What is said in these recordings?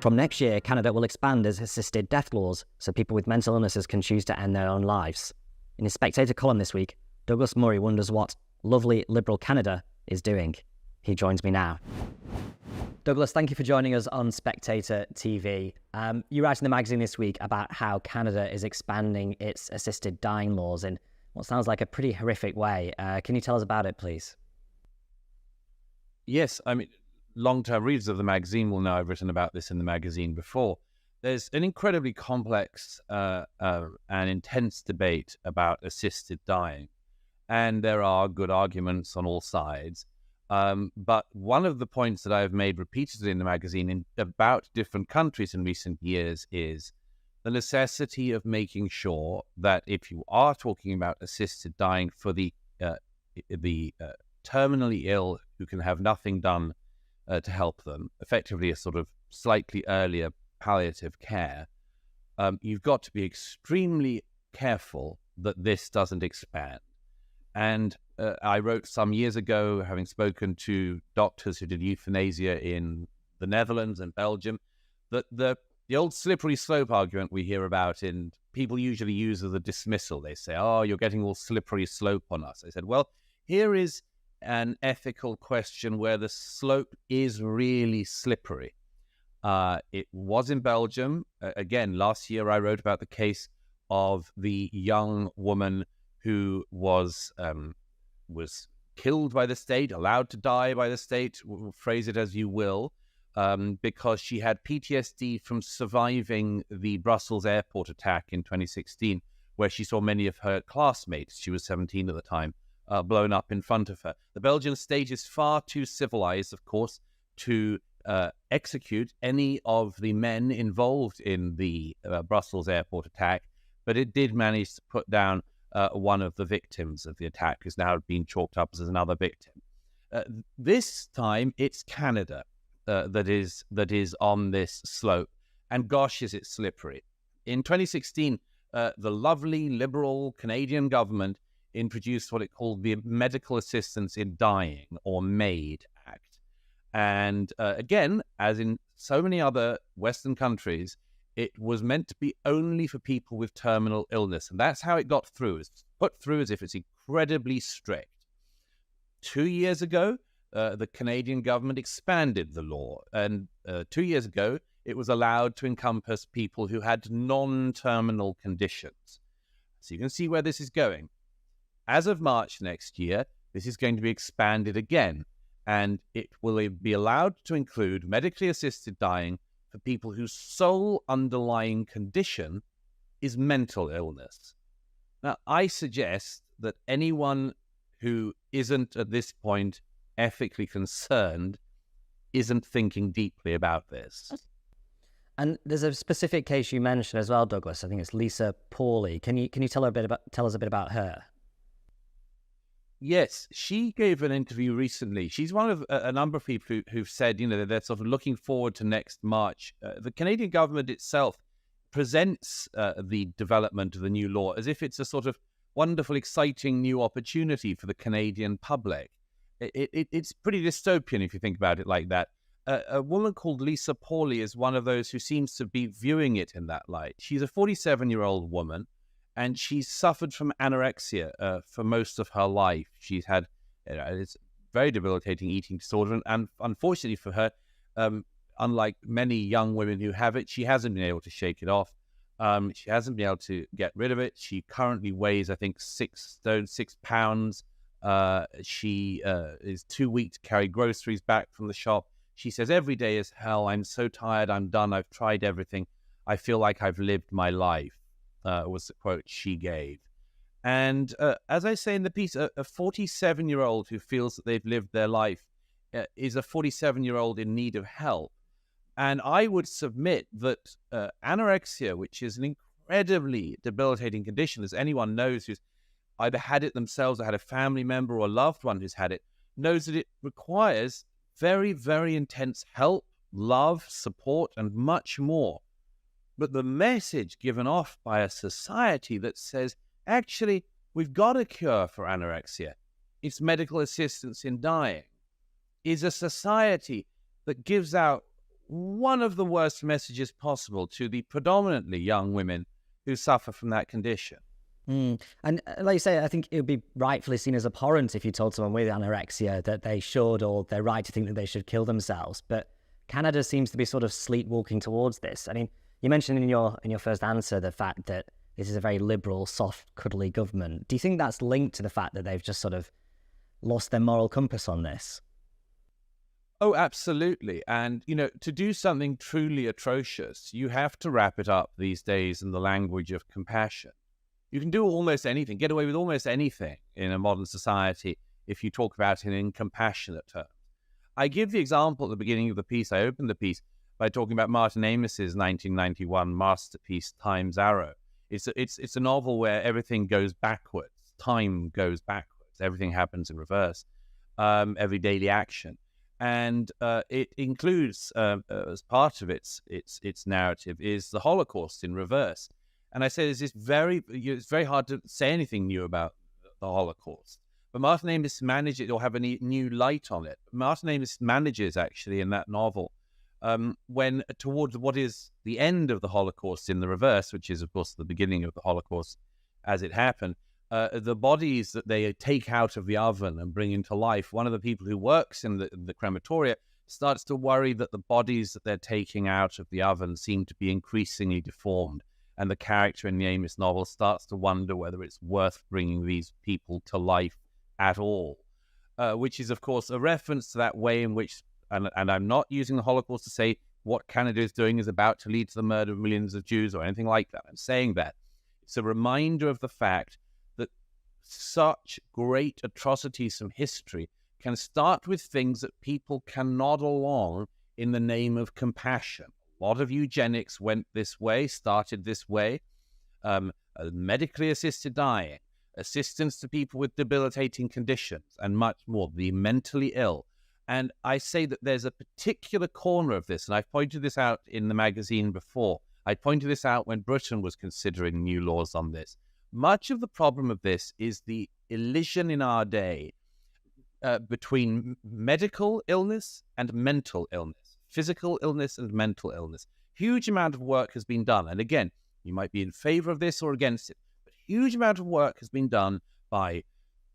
From next year, Canada will expand its assisted death laws so people with mental illnesses can choose to end their own lives. In his Spectator column this week, Douglas Murray wonders what lovely Liberal Canada is doing. He joins me now. Douglas, thank you for joining us on Spectator TV. You write in the magazine this week about how Canada is expanding its assisted dying laws in what sounds like a pretty horrific way. Can you tell us about it, please? Yes, I mean, long-term readers of the magazine will know I've written about this in the magazine before. There's an incredibly complex and intense debate about assisted dying, and there are good arguments on all sides. But one of the points that I've made repeatedly in the magazine about different countries in recent years is the necessity of making sure that if you are talking about assisted dying for the terminally ill who can have nothing done to help them, effectively a sort of slightly earlier palliative care, you've got to be extremely careful that this doesn't expand. And I wrote some years ago, having spoken to doctors who did euthanasia in the Netherlands and Belgium, that the old slippery slope argument we hear about in people usually use as a dismissal. They say, oh, you're getting all slippery slope on us. I said, well, here is an ethical question where the slope is really slippery. It was in Belgium. Again, last year I wrote about the case of the young woman who was killed by the state, allowed to die by the state, phrase it as you will, because she had PTSD from surviving the Brussels airport attack in 2016, where she saw many of her classmates, she was 17 at the time, blown up in front of her. The Belgian state is far too civilized, of course, to execute any of the men involved in the Brussels airport attack, but it did manage to put down one of the victims of the attack, who's now been chalked up as another victim. This time, it's Canada that is on this slope, and gosh, is it slippery. In 2016, the lovely Liberal Canadian government introduced what it called the Medical Assistance in Dying, or MAID Act. And again, as in so many other Western countries, it was meant to be only for people with terminal illness. And that's how it got through. It's put through as if it's incredibly strict. 2 years ago, the Canadian government expanded the law. And 2 years ago, it was allowed to encompass people who had non-terminal conditions. So you can see where this is going. As of March next year, this is going to be expanded again, and it will be allowed to include medically assisted dying for people whose sole underlying condition is mental illness. Now, I suggest that anyone who isn't at this point ethically concerned isn't thinking deeply about this. And there's a specific case you mentioned as well, Douglas. I think it's Lisa Pawley. Can you tell us a bit about her? Yes, she gave an interview recently. She's one of a number of people who've said, they're sort of looking forward to next March. The Canadian government itself presents the development of the new law as if it's a sort of wonderful, exciting new opportunity for the Canadian public. It's pretty dystopian if you think about it like that. A woman called Lisa Pawley is one of those who seems to be viewing it in that light. She's a 47-year-old woman, and she's suffered from anorexia for most of her life. She's had it's very debilitating eating disorder, and unfortunately for her, unlike many young women who have it, she hasn't been able to shake it off. She hasn't been able to get rid of it. She currently weighs, I think, 6 stone, 6 pounds. She is too weak to carry groceries back from the shop. She says, every day is hell. I'm so tired. I'm done. I've tried everything. I feel like I've lived my life. Was the quote she gave. And as I say in the piece, a 47-year-old who feels that they've lived their life is a 47-year-old in need of help. And I would submit that anorexia, which is an incredibly debilitating condition, as anyone knows who's either had it themselves or had a family member or a loved one who's had it, knows that it requires very, very intense help, love, support, and much more. But the message given off by a society that says, actually, we've got a cure for anorexia, it's medical assistance in dying, is a society that gives out one of the worst messages possible to the predominantly young women who suffer from that condition. And like you say, I think it would be rightfully seen as abhorrent if you told someone with anorexia that they should, or they're right to think that they should kill themselves. But Canada seems to be sort of sleepwalking towards this. I mean, you mentioned in your first answer the fact that this is a very liberal, soft, cuddly government. Do you think that's linked to the fact that they've just sort of lost their moral compass on this? Oh, absolutely. And, to do something truly atrocious, you have to wrap it up these days in the language of compassion. You can do almost anything, get away with almost anything in a modern society if you talk about it in compassionate terms. I give the example at the beginning of the piece. I opened the piece by talking about Martin Amis's 1991 masterpiece, Time's Arrow. It's a novel where everything goes backwards. Time goes backwards. Everything happens in reverse. Every daily action. And it includes, as part of its narrative, is the Holocaust in reverse. And I say it's very hard to say anything new about the Holocaust. But Martin Amis managed it, or have any new light on it. Martin Amis manages, actually, in that novel, when towards what is the end of the Holocaust in the reverse, which is, of course, the beginning of the Holocaust as it happened, the bodies that they take out of the oven and bring into life, one of the people who works in the crematoria starts to worry that the bodies that they're taking out of the oven seem to be increasingly deformed. And the character in the Amis novel starts to wonder whether it's worth bringing these people to life at all, which is, of course, a reference to that way in which, and I'm not using the Holocaust to say what Canada is doing is about to lead to the murder of millions of Jews or anything like that. I'm saying that it's a reminder of the fact that such great atrocities from history can start with things that people can nod along in the name of compassion. A lot of eugenics went this way, started this way. Medically assisted dying, assistance to people with debilitating conditions, and much more, the mentally ill. And I say that there's a particular corner of this, and I've pointed this out in the magazine before. I pointed this out when Britain was considering new laws on this. Much of the problem of this is the elision in our day between medical illness and mental illness, physical illness and mental illness. Huge amount of work has been done. And again, you might be in favor of this or against it, but huge amount of work has been done by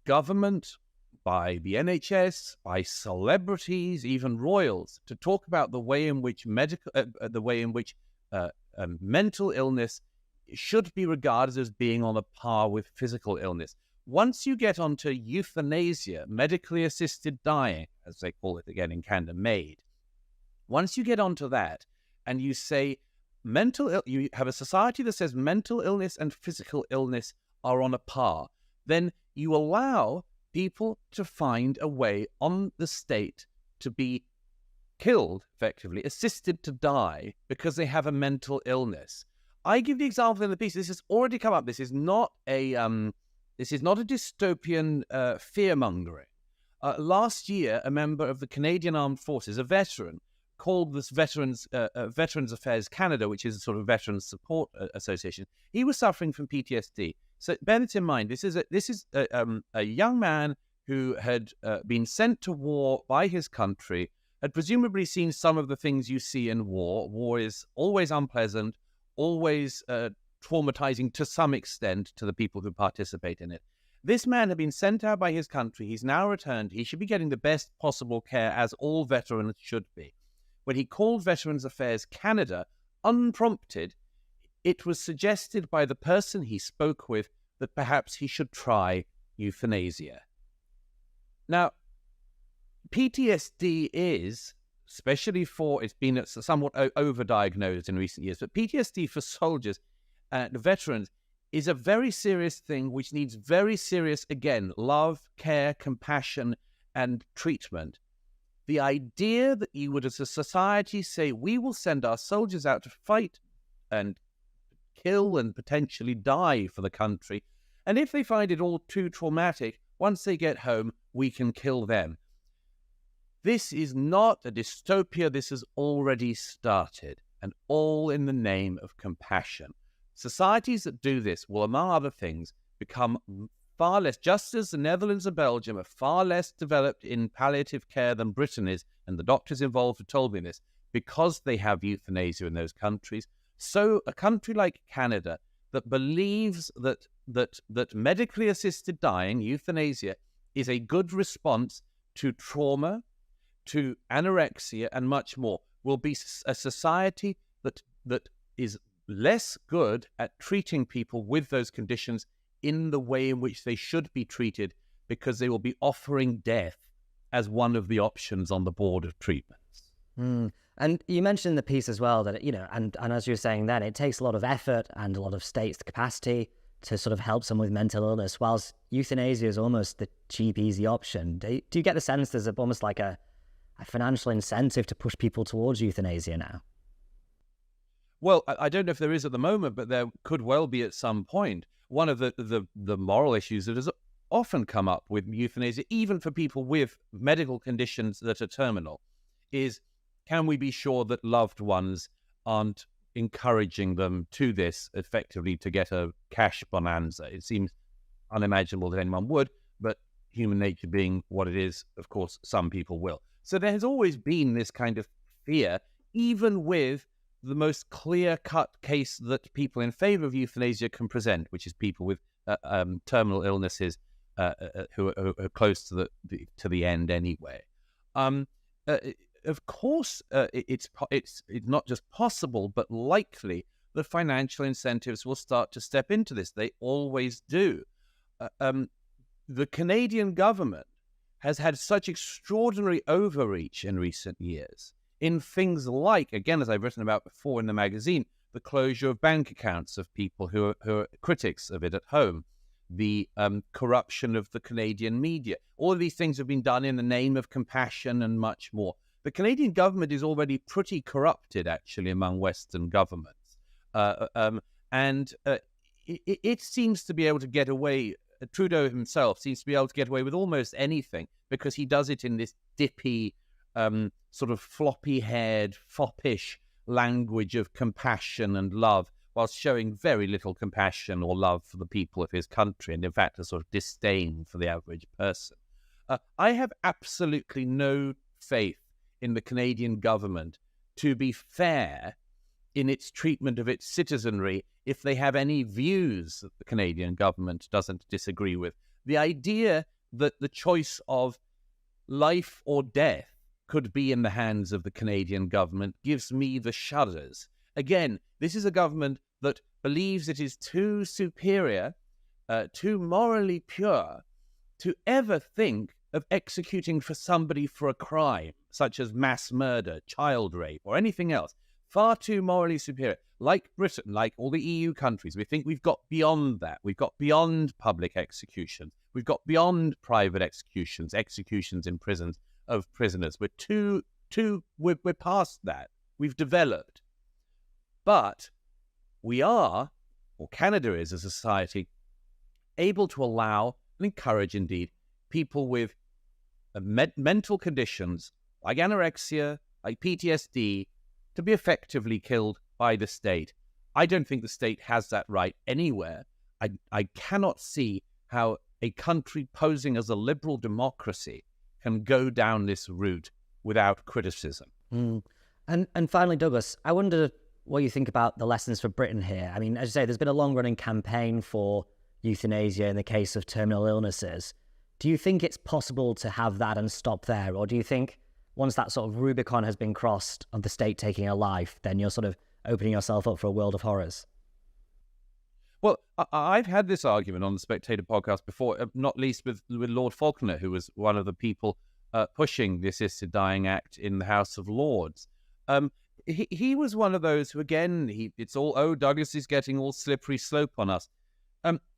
government, by the NHS, by celebrities, even royals, to talk about the way in which mental illness should be regarded as being on a par with physical illness. Once you get onto euthanasia, medically assisted dying, as they call it again in Canada, MAID, once you get onto that and you say you have a society that says mental illness and physical illness are on a par, then you allow people to find a way on the state to be killed, effectively, assisted to die because they have a mental illness. I give the example in the piece. This has already come up. This is not a dystopian fear-mongering. Last year, a member of the Canadian Armed Forces, a veteran, called this Veterans Affairs Canada, which is a sort of veterans support association. He was suffering from PTSD. So bear this in mind. This is a young man who had been sent to war by his country, had presumably seen some of the things you see in war. War is always unpleasant, always traumatizing to some extent to the people who participate in it. This man had been sent out by his country. He's now returned. He should be getting the best possible care, as all veterans should be. When he called Veterans Affairs Canada, unprompted, it was suggested by the person he spoke with that perhaps he should try euthanasia. Now, PTSD is, especially it's been somewhat overdiagnosed in recent years, but PTSD for soldiers and veterans is a very serious thing which needs very serious, again, love, care, compassion, and treatment. The idea that you would, as a society, say, we will send our soldiers out to fight and kill and potentially die for the country, and if they find it all too traumatic, once they get home, we can kill them. This is not a dystopia. This has already started, and all in the name of compassion. Societies that do this will, among other things, become far less, just as the Netherlands and Belgium are far less developed in palliative care than Britain is, and the doctors involved have told me this, because they have euthanasia in those countries. So a country like Canada that believes that medically assisted dying, euthanasia, is a good response to trauma, to anorexia, and much more, will be a society that is less good at treating people with those conditions in the way in which they should be treated, because they will be offering death as one of the options on the board of treatments. And you mentioned in the piece as well that, and as you were saying then, it takes a lot of effort and a lot of states' capacity to sort of help someone with mental illness, whilst euthanasia is almost the cheap, easy option. Do you get the sense there's almost like a financial incentive to push people towards euthanasia now? Well, I don't know if there is at the moment, but there could well be at some point. One of the moral issues that has often come up with euthanasia, even for people with medical conditions that are terminal, is, can we be sure that loved ones aren't encouraging them to this effectively to get a cash bonanza? It seems unimaginable that anyone would, but human nature being what it is, of course, some people will. So there has always been this kind of fear, even with the most clear-cut case that people in favor of euthanasia can present, which is people with terminal illnesses who are close to the end anyway. Of course, it's not just possible, but likely that financial incentives will start to step into this. They always do. The Canadian government has had such extraordinary overreach in recent years in things like, again, as I've written about before in the magazine, the closure of bank accounts of people who are critics of it at home, the corruption of the Canadian media. All of these things have been done in the name of compassion and much more. The Canadian government is already pretty corrupted, actually, among Western governments. It seems to be able to get away, Trudeau himself seems to be able to get away with almost anything, because he does it in this dippy, sort of floppy-haired, foppish language of compassion and love, whilst showing very little compassion or love for the people of his country, and in fact a sort of disdain for the average person. I have absolutely no faith in the Canadian government to be fair in its treatment of its citizenry if they have any views that the Canadian government doesn't disagree with. The idea that the choice of life or death could be in the hands of the Canadian government gives me the shudders. Again, this is a government that believes it is too superior, too morally pure, to ever think of executing for somebody for a crime, such as mass murder, child rape, or anything else. Far too morally superior. Like Britain, like all the EU countries, we think we've got beyond that. We've got beyond public executions. We've got beyond private executions in prisons of prisoners. We're past that. We've developed. But we are, or Canada is, as a society, able to allow and encourage, indeed, people with mental conditions like anorexia, like PTSD, to be effectively killed by the state. I don't think the state has that right anywhere. I cannot see how a country posing as a liberal democracy can go down this route without criticism. And finally, Douglas, I wonder what you think about the lessons for Britain here. I mean, as you say, there's been a long-running campaign for euthanasia in the case of terminal illnesses. Do you think it's possible to have that and stop there? Or do you think once that sort of Rubicon has been crossed of the state taking a life, then you're sort of opening yourself up for a world of horrors? Well, I've had this argument on the Spectator podcast before, not least with Lord Falconer, who was one of the people pushing the Assisted Dying Act in the House of Lords. He was one of those who, again, it's all, Douglas is getting all slippery slope on us.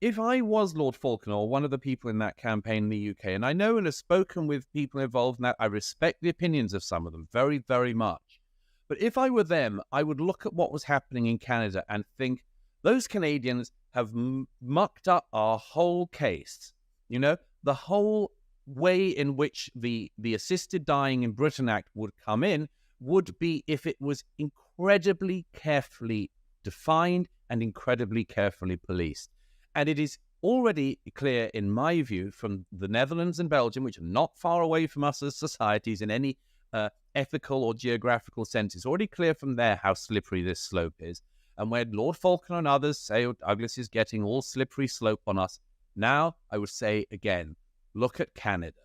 If I was Lord Falconer, or one of the people in that campaign in the UK, and I know and have spoken with people involved in that, I respect the opinions of some of them very, very much. But if I were them, I would look at what was happening in Canada and think, those Canadians have mucked up our whole case. You know, the whole way in which the Assisted Dying in Britain Act would come in would be if it was incredibly carefully defined and incredibly carefully policed. And it is already clear, in my view, from the Netherlands and Belgium, which are not far away from us as societies in any ethical or geographical sense. It's already clear from there how slippery this slope is. And when Lord Falconer and others say, oh, Douglas is getting all slippery slope on us, now I would say again, look at Canada.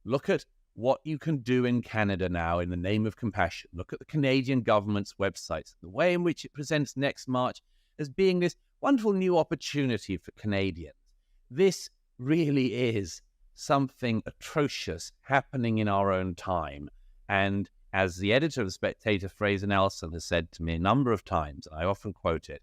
Look at what you can do in Canada now in the name of compassion. Look at the Canadian government's websites, the way in which it presents next March as being this wonderful new opportunity for Canadians. This really is something atrocious happening in our own time. And as the editor of the Spectator, Fraser Nelson, has said to me a number of times, and I often quote it,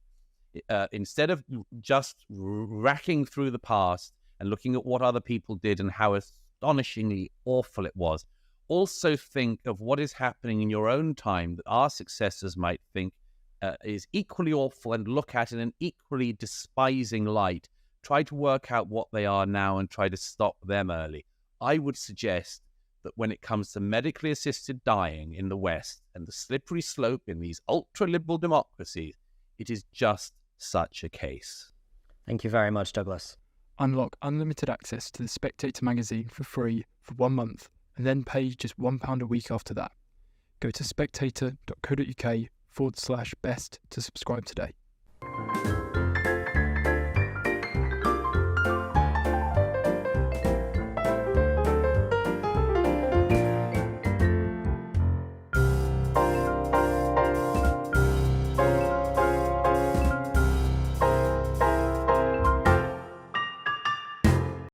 instead of just racking through the past and looking at what other people did and how astonishingly awful it was, also think of what is happening in your own time that our successors might think is equally awful and look at in an equally despising light. Try to work out what they are now and try to stop them early. I would suggest that when it comes to medically assisted dying in the West and the slippery slope in these ultra-liberal democracies, it is just such a case. Thank you very much, Douglas. Unlock unlimited access to the Spectator magazine for free for 1 month and then pay just £1 a week after that. Go to spectator.co.uk/best to subscribe today.